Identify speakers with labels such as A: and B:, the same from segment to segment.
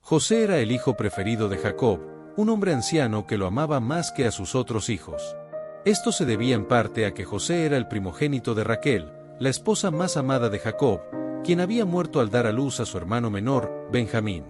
A: José era el hijo preferido de Jacob, un hombre anciano que lo amaba más que a sus otros hijos. Esto se debía en parte a que José era el primogénito de Raquel, la esposa más amada de Jacob, quien había muerto al dar a luz a su hermano menor, Benjamín.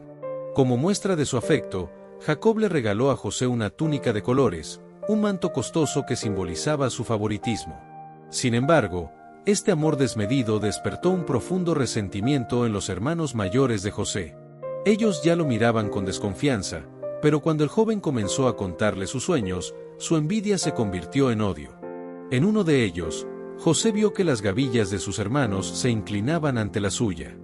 A: Como muestra de su afecto, Jacob le regaló a José una túnica de colores, un manto costoso que simbolizaba su favoritismo. Sin embargo, este amor desmedido despertó un profundo resentimiento en los hermanos mayores de José. Ellos ya lo miraban con desconfianza, pero cuando el joven comenzó a contarle sus sueños, su envidia se convirtió en odio. En uno de ellos, José vio que las gavillas de sus hermanos se inclinaban ante la suya.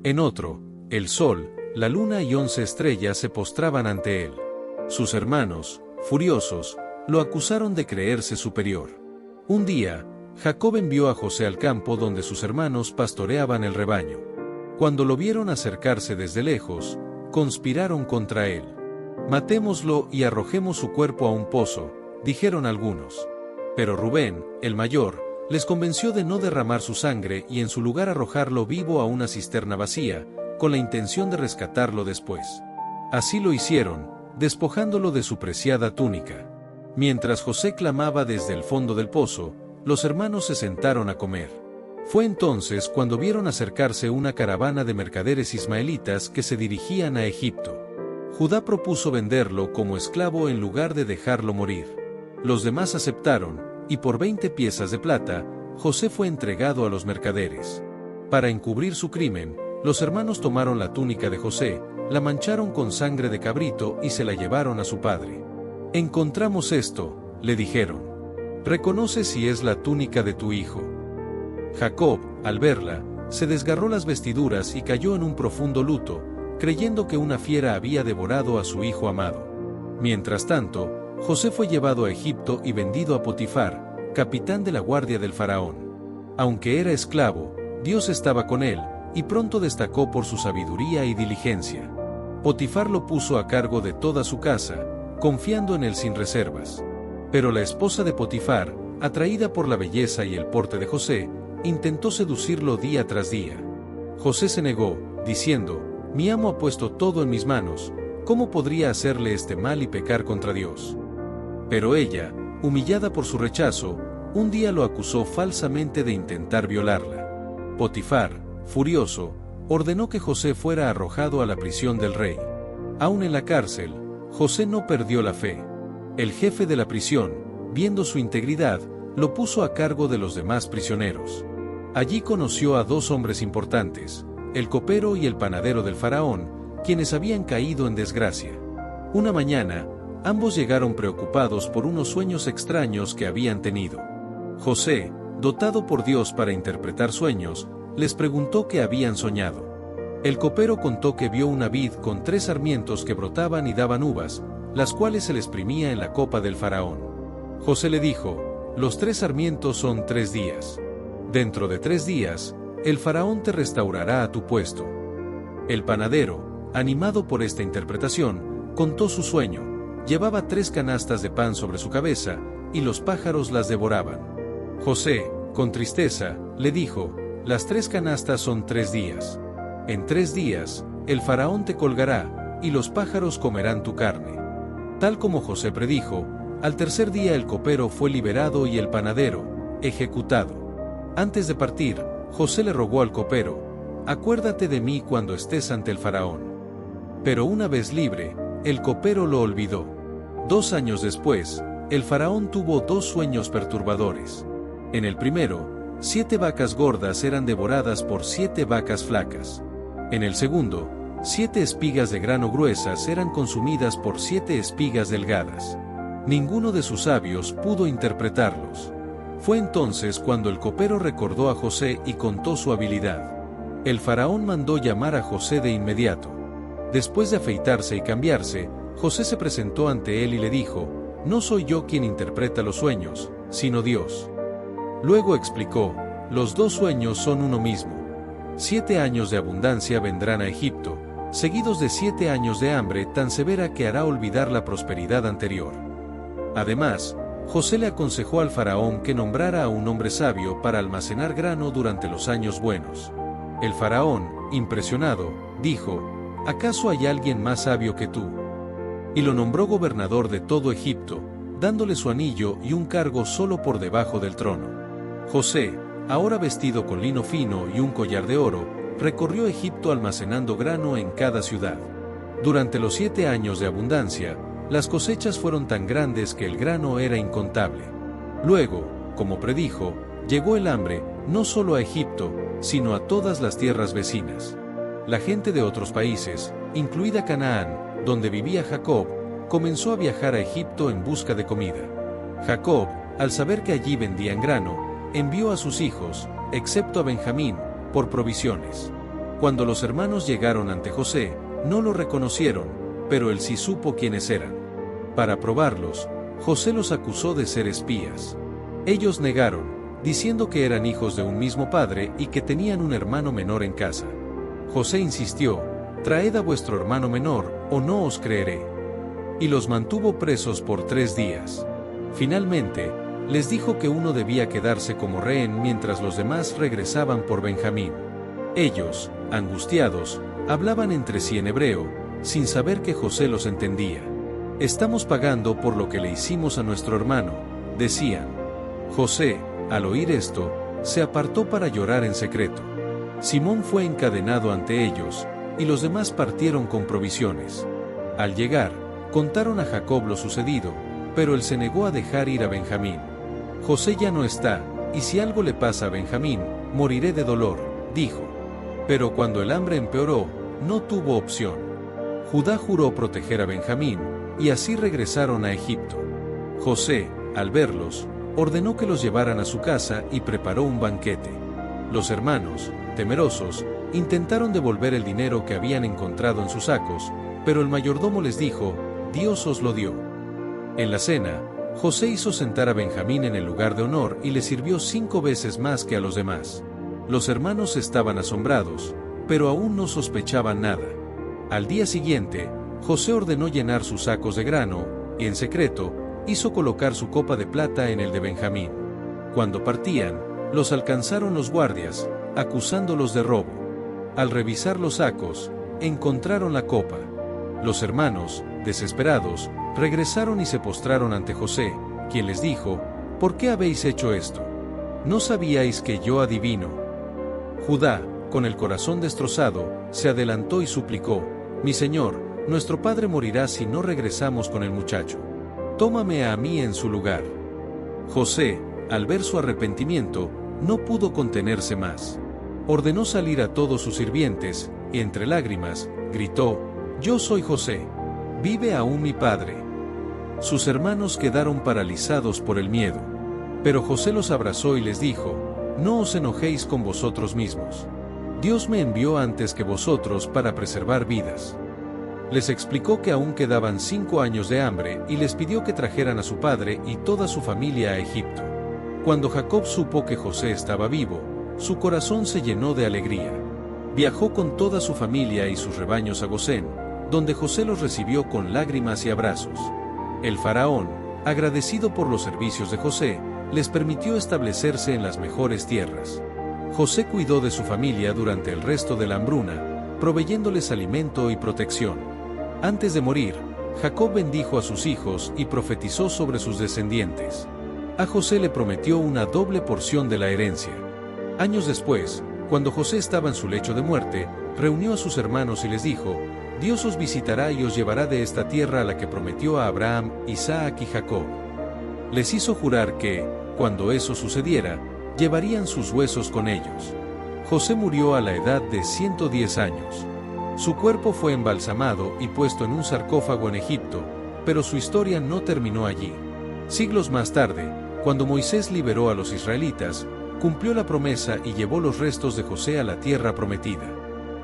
A: En otro, el sol, la luna y 11 estrellas se postraban ante él. Sus hermanos, furiosos, lo acusaron de creerse superior. Un día, Jacob envió a José al campo donde sus hermanos pastoreaban el rebaño. Cuando lo vieron acercarse desde lejos, conspiraron contra él. «Matémoslo y arrojemos su cuerpo a un pozo», dijeron algunos. Pero Rubén, el mayor, les convenció de no derramar su sangre y en su lugar arrojarlo vivo a una cisterna vacía, con la intención de rescatarlo después. Así lo hicieron, despojándolo de su preciada túnica. Mientras José clamaba desde el fondo del pozo, los hermanos se sentaron a comer. Fue entonces cuando vieron acercarse una caravana de mercaderes ismaelitas que se dirigían a Egipto. Judá propuso venderlo como esclavo en lugar de dejarlo morir. Los demás aceptaron, y por 20 piezas de plata, José fue entregado a los mercaderes. Para encubrir su crimen, los hermanos tomaron la túnica de José, la mancharon con sangre de cabrito y se la llevaron a su padre. «Encontramos esto», le dijeron. «Reconoce si es la túnica de tu hijo». Jacob, al verla, se desgarró las vestiduras y cayó en un profundo luto, creyendo que una fiera había devorado a su hijo amado. Mientras tanto, José fue llevado a Egipto y vendido a Potifar, capitán de la guardia del faraón. Aunque era esclavo, Dios estaba con él, y pronto destacó por su sabiduría y diligencia. Potifar lo puso a cargo de toda su casa, confiando en él sin reservas. Pero la esposa de Potifar, atraída por la belleza y el porte de José, intentó seducirlo día tras día. José se negó, diciendo: «Mi amo ha puesto todo en mis manos, ¿cómo podría hacerle este mal y pecar contra Dios?». Pero ella, humillada por su rechazo, un día lo acusó falsamente de intentar violarla. Potifar, furioso, ordenó que José fuera arrojado a la prisión del rey. Aún en la cárcel, José no perdió la fe. El jefe de la prisión, viendo su integridad, lo puso a cargo de los demás prisioneros. Allí conoció a 2 hombres importantes, el copero y el panadero del faraón, quienes habían caído en desgracia. Una mañana, ambos llegaron preocupados por unos sueños extraños que habían tenido. José, dotado por Dios para interpretar sueños, les preguntó qué habían soñado. El copero contó que vio una vid con 3 sarmientos que brotaban y daban uvas, las cuales se le exprimía en la copa del faraón. José le dijo: «Los 3 sarmientos son 3 días. Dentro de 3 días, el faraón te restaurará a tu puesto». El panadero, animado por esta interpretación, contó su sueño. Llevaba 3 canastas de pan sobre su cabeza, y los pájaros las devoraban. José, con tristeza, le dijo: «Las 3 canastas son 3 días. En 3 días, el faraón te colgará, y los pájaros comerán tu carne». Tal como José predijo, al tercer día el copero fue liberado y el panadero, ejecutado. Antes de partir, José le rogó al copero: «Acuérdate de mí cuando estés ante el faraón». Pero una vez libre, el copero lo olvidó. 2 años después, el faraón tuvo 2 sueños perturbadores. En el primero, 7 vacas gordas eran devoradas por 7 vacas flacas. En el segundo, 7 espigas de grano gruesas eran consumidas por 7 espigas delgadas. Ninguno de sus sabios pudo interpretarlos. Fue entonces cuando el copero recordó a José y contó su habilidad. El faraón mandó llamar a José de inmediato. Después de afeitarse y cambiarse, José se presentó ante él y le dijo: «No soy yo quien interpreta los sueños, sino Dios». Luego explicó: «Los 2 sueños son uno mismo. 7 años de abundancia vendrán a Egipto, seguidos de 7 años de hambre tan severa que hará olvidar la prosperidad anterior». Además, José le aconsejó al faraón que nombrara a un hombre sabio para almacenar grano durante los años buenos. El faraón, impresionado, dijo: ¿acaso hay alguien más sabio que tú? Y lo nombró gobernador de todo Egipto, dándole su anillo y un cargo solo por debajo del trono. José, ahora vestido con lino fino y un collar de oro, recorrió Egipto almacenando grano en cada ciudad. Durante los 7 años de abundancia, las cosechas fueron tan grandes que el grano era incontable. Luego, como predijo, llegó el hambre, no solo a Egipto, sino a todas las tierras vecinas. La gente de otros países, incluida Canaán, donde vivía Jacob, comenzó a viajar a Egipto en busca de comida. Jacob, al saber que allí vendían grano, envió a sus hijos, excepto a Benjamín, por provisiones. Cuando los hermanos llegaron ante José, no lo reconocieron, pero él sí supo quiénes eran. Para probarlos, José los acusó de ser espías. Ellos negaron, diciendo que eran hijos de un mismo padre y que tenían un hermano menor en casa. José insistió: «Traed a vuestro hermano menor, o no os creeré». Y los mantuvo presos por 3 días. Finalmente, les dijo que uno debía quedarse como rehén mientras los demás regresaban por Benjamín. Ellos, angustiados, hablaban entre sí en hebreo, sin saber que José los entendía. «Estamos pagando por lo que le hicimos a nuestro hermano», decían. José, al oír esto, se apartó para llorar en secreto. Simón fue encadenado ante ellos, y los demás partieron con provisiones. Al llegar, contaron a Jacob lo sucedido, pero él se negó a dejar ir a Benjamín. «José ya no está, y si algo le pasa a Benjamín, moriré de dolor», dijo. Pero cuando el hambre empeoró, no tuvo opción. Judá juró proteger a Benjamín, y así regresaron a Egipto. José, al verlos, ordenó que los llevaran a su casa y preparó un banquete. Los hermanos, temerosos, intentaron devolver el dinero que habían encontrado en sus sacos, pero el mayordomo les dijo: «Dios os lo dio». En la cena, José hizo sentar a Benjamín en el lugar de honor y le sirvió 5 veces más que a los demás. Los hermanos estaban asombrados, pero aún no sospechaban nada. Al día siguiente, José ordenó llenar sus sacos de grano, y en secreto, hizo colocar su copa de plata en el de Benjamín. Cuando partían, los alcanzaron los guardias, acusándolos de robo. Al revisar los sacos, encontraron la copa. Los hermanos, desesperados, regresaron y se postraron ante José, quien les dijo: «¿Por qué habéis hecho esto? ¿No sabíais que yo adivino?». Judá, con el corazón destrozado, se adelantó y suplicó: «Mi señor, nuestro padre morirá si no regresamos con el muchacho. Tómame a mí en su lugar». José, al ver su arrepentimiento, no pudo contenerse más. Ordenó salir a todos sus sirvientes, y entre lágrimas, gritó: «Yo soy José. ¿Vive aún mi padre?». Sus hermanos quedaron paralizados por el miedo. Pero José los abrazó y les dijo: «No os enojéis con vosotros mismos. Dios me envió antes que vosotros para preservar vidas». Les explicó que aún quedaban 5 años de hambre y les pidió que trajeran a su padre y toda su familia a Egipto. Cuando Jacob supo que José estaba vivo, su corazón se llenó de alegría. Viajó con toda su familia y sus rebaños a Gosén, donde José los recibió con lágrimas y abrazos. El faraón, agradecido por los servicios de José, les permitió establecerse en las mejores tierras. José cuidó de su familia durante el resto de la hambruna, proveyéndoles alimento y protección. Antes de morir, Jacob bendijo a sus hijos y profetizó sobre sus descendientes. A José le prometió una doble porción de la herencia. Años después, cuando José estaba en su lecho de muerte, reunió a sus hermanos y les dijo: «Dios os visitará y os llevará de esta tierra a la que prometió a Abraham, Isaac y Jacob». Les hizo jurar que, cuando eso sucediera, llevarían sus huesos con ellos. José murió a la edad de 110 años. Su cuerpo fue embalsamado y puesto en un sarcófago en Egipto, pero su historia no terminó allí. Siglos más tarde, cuando Moisés liberó a los israelitas, cumplió la promesa y llevó los restos de José a la tierra prometida.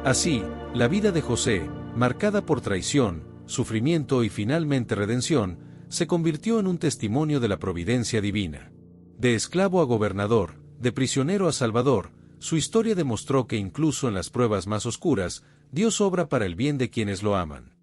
A: Así, la vida de José, marcada por traición, sufrimiento y finalmente redención, se convirtió en un testimonio de la providencia divina. De esclavo a gobernador, de prisionero a salvador, su historia demostró que incluso en las pruebas más oscuras, Dios obra para el bien de quienes lo aman.